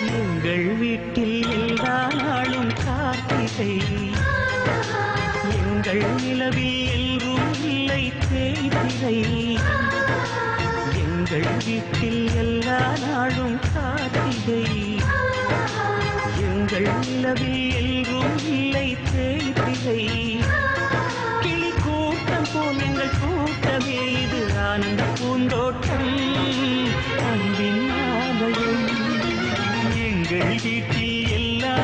எங்கள் வீட்டில் எல்லா நாளும் கார்த்திகை, எங்கள் நிலவில் எல்லோரும் இல்லை தேய்திரை. எங்கள் வீட்டில் எல்லா நாளும் கார்த்திகை, எங்கள் நிலவில் எல்லோரும் இல்லை தேய்திரை. கிளி கூட்டம் போல் எங்கள் கூட்டமே, இது ஆனந்த பூந்தோட்டம் அன்பின் ஆலயம். எங்கள் வீட்டில் எல்லா